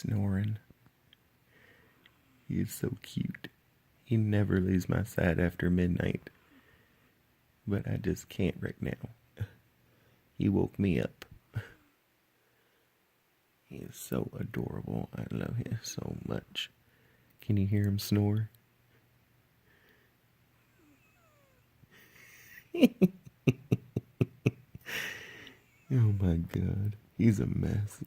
Snoring. He is so cute. He never leaves my side after midnight. But I just can't right now. He woke me up. He is so adorable. I love him so much. Can you hear him snore? Oh my God. He's a mess.